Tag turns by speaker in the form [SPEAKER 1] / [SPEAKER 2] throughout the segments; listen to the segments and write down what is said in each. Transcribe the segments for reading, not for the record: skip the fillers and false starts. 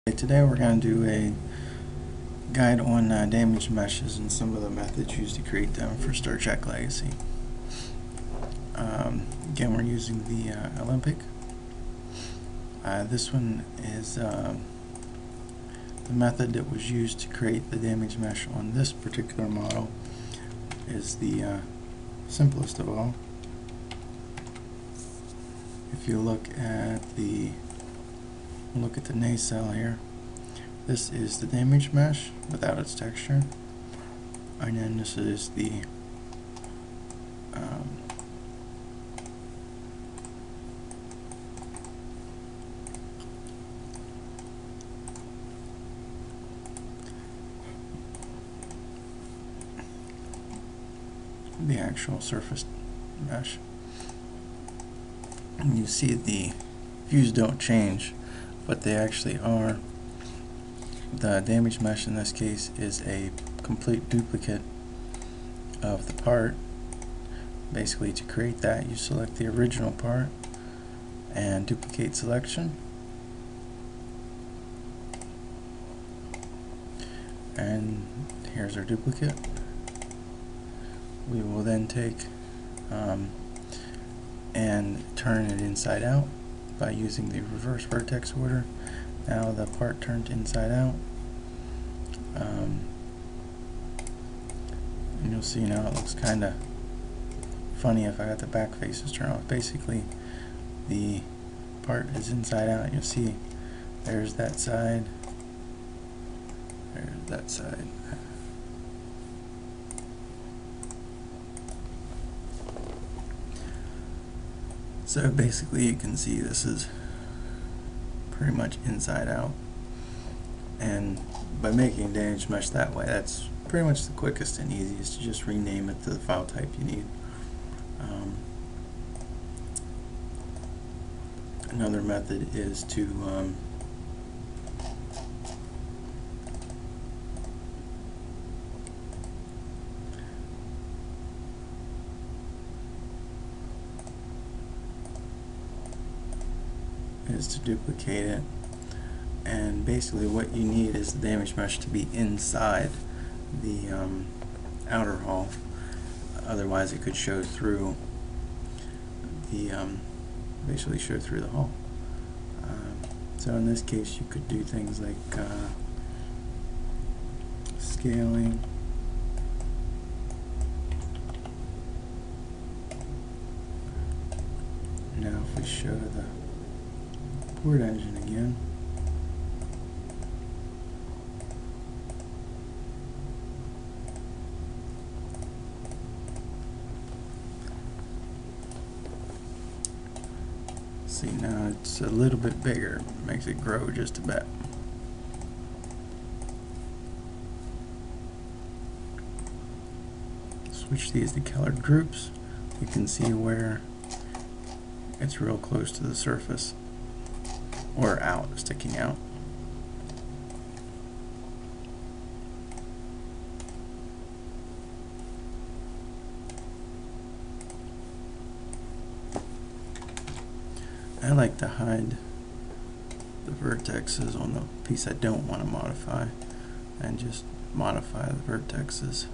[SPEAKER 1] Today we're going to do a guide on damage meshes and some of the methods used to create them for Star Trek Legacy. Again, we're using the Olympic. This one is the method that was used to create the damage mesh on this particular model is the simplest of all. If you look at the nacelle here, this is the damage mesh without its texture, and then this is the actual surface mesh. And you see the views don't change, but they actually are. The damage mesh in this case is a complete duplicate of the part. Basically, to create that, you select the original part and duplicate selection, and here's our duplicate. We will then take and turn it inside out by using the reverse vertex order. Now the part turned inside out, and you'll see now it looks kind of funny if I got the back faces turned off. Basically, the part is inside out. You'll see there's that side, there's that side. So basically you can see this is pretty much inside out, and by making damage mesh that way, that's pretty much the quickest and easiest to just rename it to the file type you need. Another method is to duplicate it, and basically what you need is the damage mesh to be inside the outer hull. Otherwise it could show through the basically show through the hull. So in this case you could do things like scaling, now if we show the port engine again, see now it's a little bit bigger, makes it grow just a bit. Switch these to colored groups. You can see where it's real close to the surface, or out, sticking out. I like to hide the vertexes on the piece I don't want to modify, and just modify the vertexes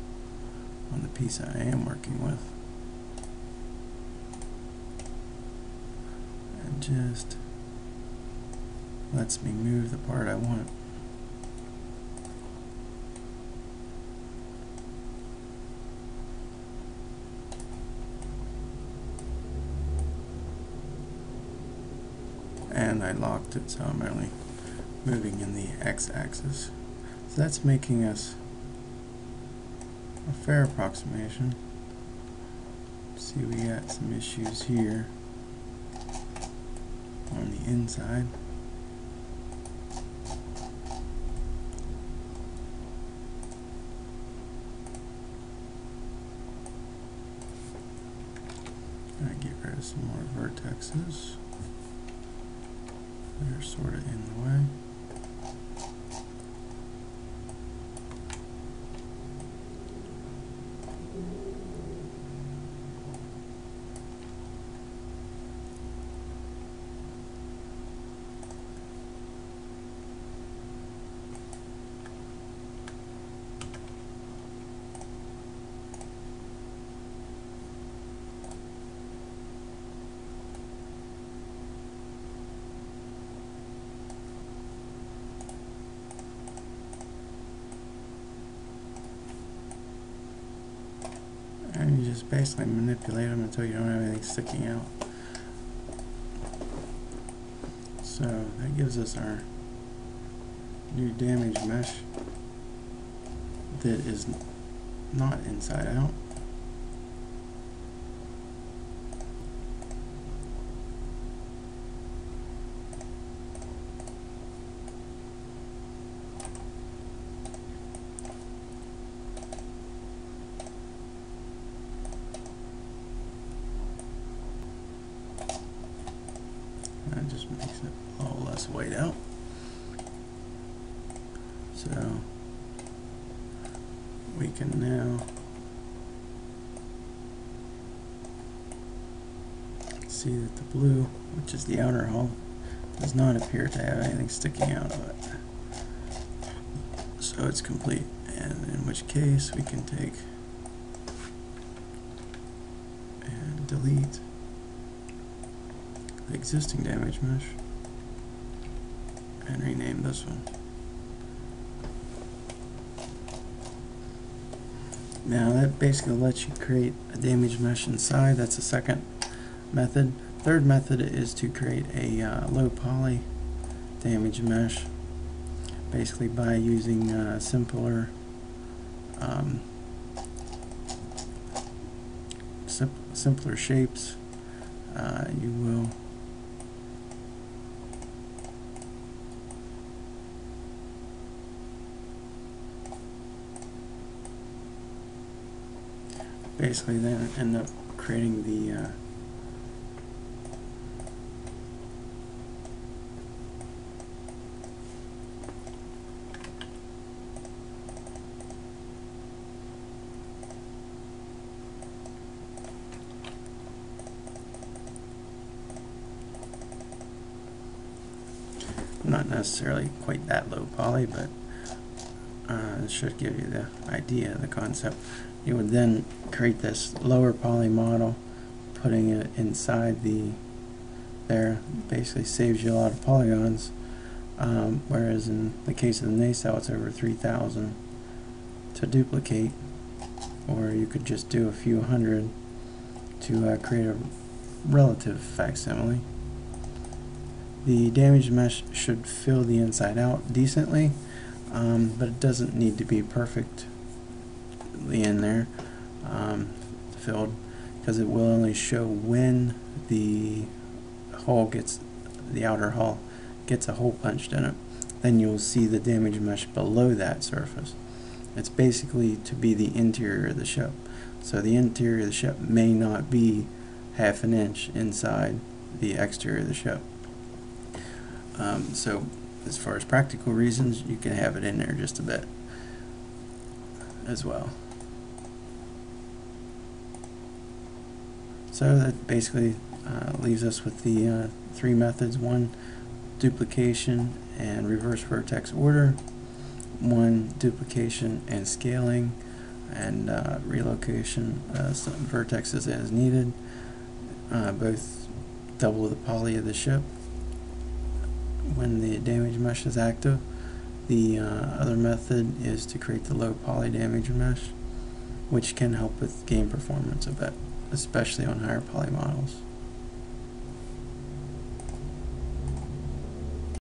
[SPEAKER 1] on the piece I am working with, and just lets me move the part I want. And I locked it, so I'm only moving in the x-axis. So that's making us a fair approximation. See, we got some issues here on the inside. Get rid of some more vertexes. They're sort of in the way. just basically manipulate them until you don't have anything sticking out. So that gives us our new damage mesh that is not inside out. That just makes it a little less white out. So we can now see that the blue, which is the outer hull, does not appear to have anything sticking out of it. So it's complete, and in which case we can take and delete the existing damage mesh and rename this one. Now that basically lets you create a damage mesh inside. That's the second method. Third method is to create a low poly damage mesh, basically by using simpler simpler shapes. You will basically then end up creating the not necessarily quite that low poly, but it should give you the idea, the concept. You would then create this lower poly model, putting it inside there. Basically saves you a lot of polygons, whereas in the case of the nacelle it's over 3,000 to duplicate, or you could just do a few hundred to create a relative facsimile. The damage mesh should fill the inside out decently, but it doesn't need to be perfectly in there filled, because it will only show when the outer hull gets a hole punched in it. Then you'll see the damage mesh below that surface. It's basically to be the interior of the ship. So the interior of the ship may not be half an inch inside the exterior of the ship. So as far as practical reasons, you can have it in there just a bit as well. So that basically leaves us with the three methods: one, duplication and reverse vertex order; one, duplication and scaling and relocation some vertexes as needed, both double the poly of the ship when the damage mesh is active. The other method is to create the low poly damage mesh, which can help with game performance a bit, especially on higher poly models.